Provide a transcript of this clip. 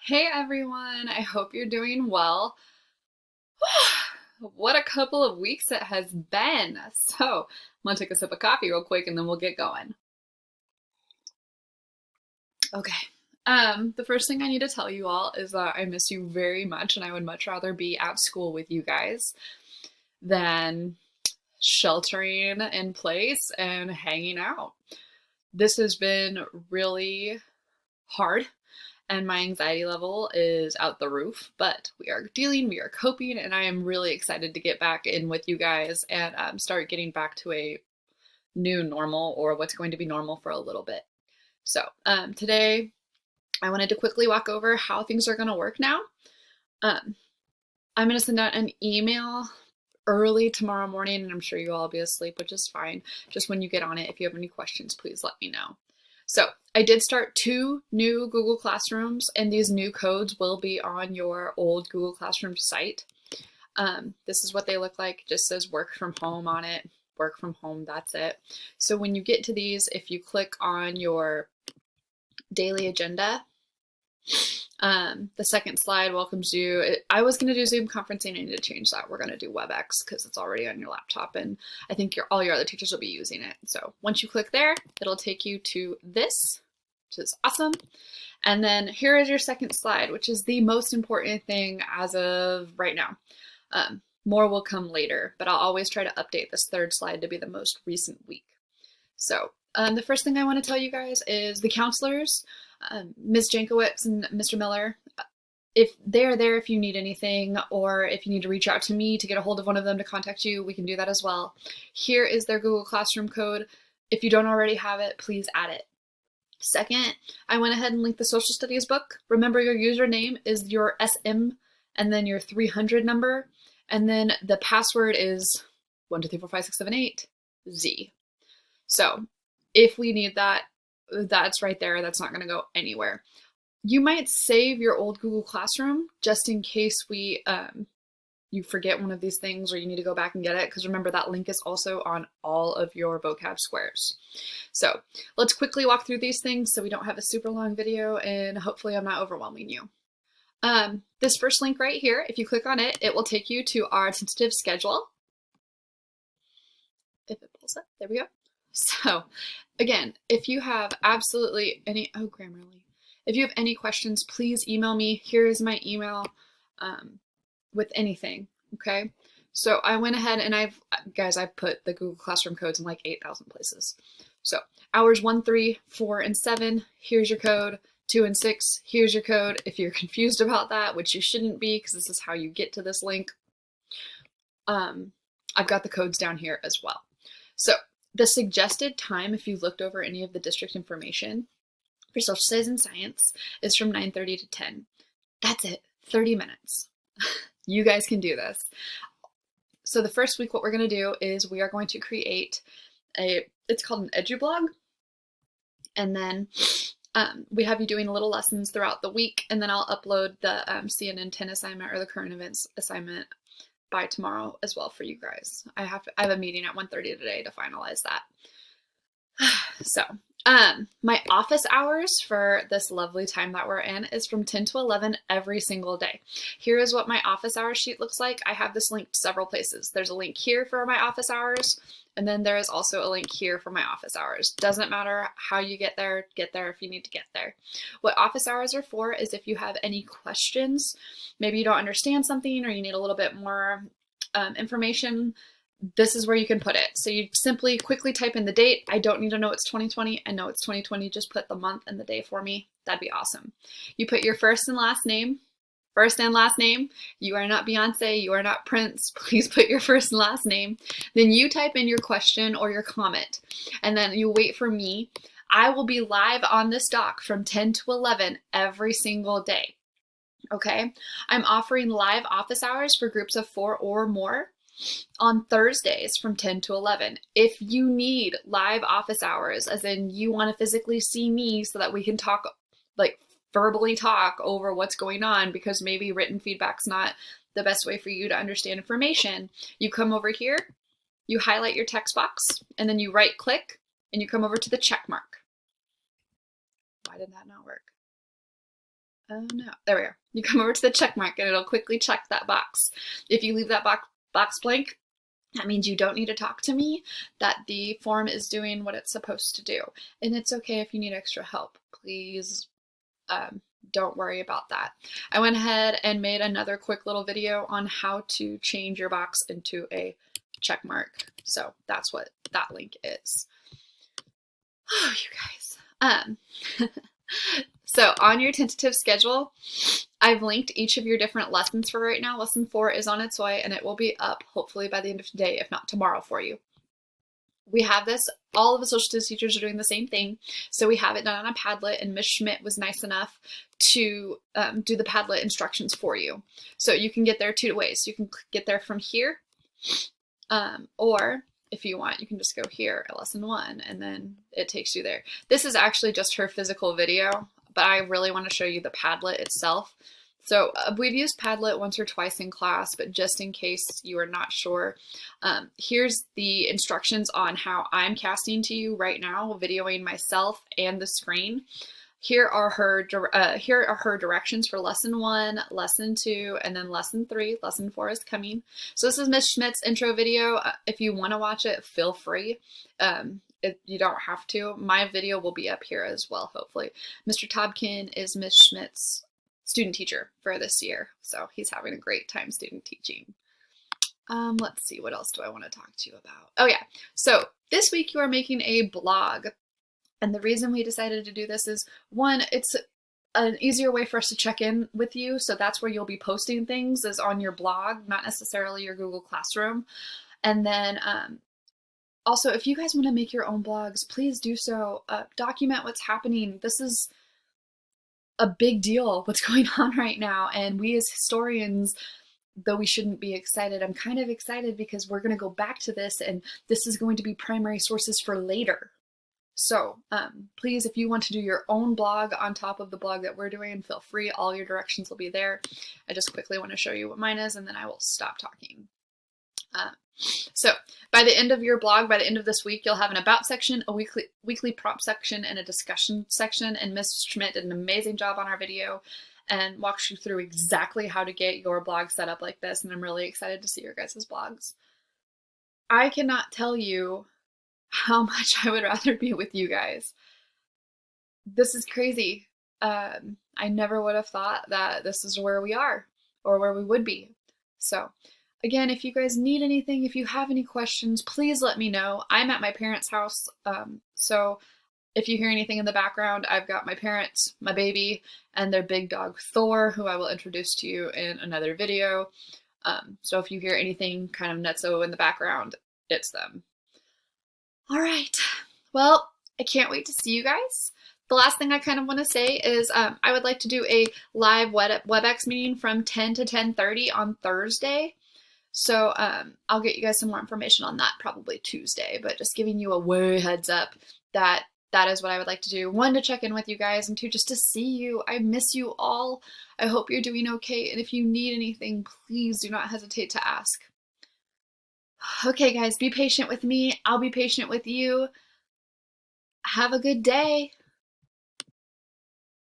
Hey everyone, I hope you're doing well. What a couple of weeks it has been. So, I'm gonna take a sip of coffee real quick and then we'll get going. Okay. The first thing I need to tell you all is that I miss you very much and I would much rather be at school with you guys than sheltering in place and hanging out. This has been really hard and my anxiety level is out the roof, but we are coping, and I am really excited to get back in with you guys and start getting back to a new normal or what's going to be normal for a little bit. So, today I wanted to quickly walk over how things are going to work now. Um, I'm going to send out an email early tomorrow morning, and I'm sure you all will be asleep, which is fine. Just when you get on it, if you have any questions, please let me know. So I did start 2 new Google Classrooms, and these new codes will be on your old Google Classroom site. This is what they look like. It just says work from home on it. Work from home, that's it. So when you get to these, if you click on your daily agenda, the second slide welcomes you. I was going to do Zoom conferencing. I need to change that. We're going to do WebEx because it's already on your laptop, and I think all your other teachers will be using it. So once you click there, it'll take you to this, which is awesome. And then here is your second slide, which is the most important thing as of right now. More will come later, but I'll always try to update this third slide to be the most recent week. So the first thing I want to tell you guys is the counselors, Ms. Jankowitz and Mr. Miller, if they're there if you need anything, or if you need to reach out to me to get a hold of one of them to contact you, we can do that as well. Here is their Google Classroom code. If you don't already have it, please add it. Second, I went ahead and linked the social studies book. Remember, your username is your SM and then your 300 number, and then the password is 1234567 Z. So if we need that, that's right there. That's not going to go anywhere. You might save your old Google Classroom just in case you forget one of these things or you need to go back and get it, because remember that link is also on all of your vocab squares. So let's quickly walk through these things so we don't have a super long video, and hopefully I'm not overwhelming you. This first link right here, if you click on it, it will take you to our tentative schedule. If it pulls up, there we go. So again, if you have absolutely any, Grammarly, if you have any questions, please email me. Here is my email with anything, okay? So I went ahead and I've put the Google Classroom codes in like 8,000 places. So hours 1, 3, 4, and 7, here's your code. 2 and 6, here's your code. If you're confused about that, which you shouldn't be because this is how you get to this link, I've got the codes down here as well. So the suggested time, if you looked over any of the district information for social studies and science, is from 9:30 to 10. That's it, 30 minutes. You guys can do this. So the first week, what we're going to do is we are going to create it's called an EduBlog. And then we have you doing little lessons throughout the week, and then I'll upload the CNN 10 assignment or the current events assignment by tomorrow as well for you guys. I have a meeting at 1:30 today to finalize that. So my office hours for this lovely time that we're in is from 10 to 11 every single day. Here is what my office hour sheet looks like. I have this linked several places. There's a link here for my office hours, and then there is also a link here for my office hours. Doesn't matter how you get there if you need to get there. What office hours are for is if you have any questions, maybe you don't understand something or you need a little bit more information, this is where you can put it. So you simply quickly type in the date. I don't need to know it's 2020. I know it's 2020. Just put the month and the day for me. That'd be awesome. You put your first and last name. First and last name. You are not Beyonce. You are not Prince. Please put your first and last name. Then you type in your question or your comment. And then you wait for me. I will be live on this doc from 10 to 11 every single day. Okay? I'm offering live office hours for groups of 4 or more on Thursdays from 10 to 11. If you need live office hours, as in you want to physically see me so that we can talk, like verbally talk over what's going on, because maybe written feedback's not the best way for you to understand information, you come over here, you highlight your text box, and then you right click and you come over to the check mark. Why did that not work? Oh no, there we go. You come over to the check mark and it'll quickly check that box. If you leave that box blank, that means you don't need to talk to me, that the form is doing what it's supposed to do. And it's okay if you need extra help. Please don't worry about that. I went ahead and made another quick little video on how to change your box into a check mark. So that's what that link is. Oh, you guys. So on your tentative schedule, I've linked each of your different lessons for right now. Lesson 4 is on its way and it will be up hopefully by the end of today, if not tomorrow for you. We have this, all of the social studies teachers are doing the same thing. So we have it done on a Padlet, and Ms. Schmidt was nice enough to do the Padlet instructions for you. So you can get there 2 ways. You can get there from here, or if you want, you can just go here at lesson 1 and then it takes you there. This is actually just her physical video, but I really want to show you the Padlet itself. So we've used Padlet once or twice in class, but just in case you are not sure, here's the instructions on how I'm casting to you right now, videoing myself and the screen. Here are her directions for lesson 1, lesson 2, and then lesson 3. Lesson 4 is coming. So this is Ms. Schmidt's intro video. If you want to watch it, feel free. You don't have to. My video will be up here as well, hopefully. Mr. Tobkin is Ms. Schmidt's student teacher for this year, so he's having a great time student teaching. Let's see, what else do I want to talk to you about? Oh yeah, so this week you are making a blog, and the reason we decided to do this is, one, it's an easier way for us to check in with you, so that's where you'll be posting things, is on your blog, not necessarily your Google Classroom. And then also, if you guys want to make your own blogs, please do so. Document what's happening. This is a big deal, what's going on right now, and we as historians, though we shouldn't be excited, I'm kind of excited because we're going to go back to this, and this is going to be primary sources for later. So please, if you want to do your own blog on top of the blog that we're doing, feel free. All your directions will be there. I just quickly want to show you what mine is, and then I will stop talking. So by the end of your blog, by the end of this week, you'll have an about section, a weekly prompt section, and a discussion section. And Ms. Schmidt did an amazing job on our video and walks you through exactly how to get your blog set up like this. And I'm really excited to see your guys' blogs. I cannot tell you how much I would rather be with you guys. This is crazy. I never would have thought that this is where we are or where we would be. So again, if you guys need anything, if you have any questions, please let me know. I'm at my parents' house, so if you hear anything in the background, I've got my parents, my baby, and their big dog Thor, who I will introduce to you in another video. So if you hear anything kind of nutso in the background, it's them. All right, well, I can't wait to see you guys. The last thing I kind of want to say is I would like to do a live WebEx meeting from 10 to 10:30 on Thursday. So I'll get you guys some more information on that probably Tuesday, but just giving you a way heads up that that is what I would like to do. 1, to check in with you guys, and 2, just to see you. I miss you all. I hope you're doing okay, and if you need anything, please do not hesitate to ask. Okay, guys, be patient with me. I'll be patient with you. Have a good day.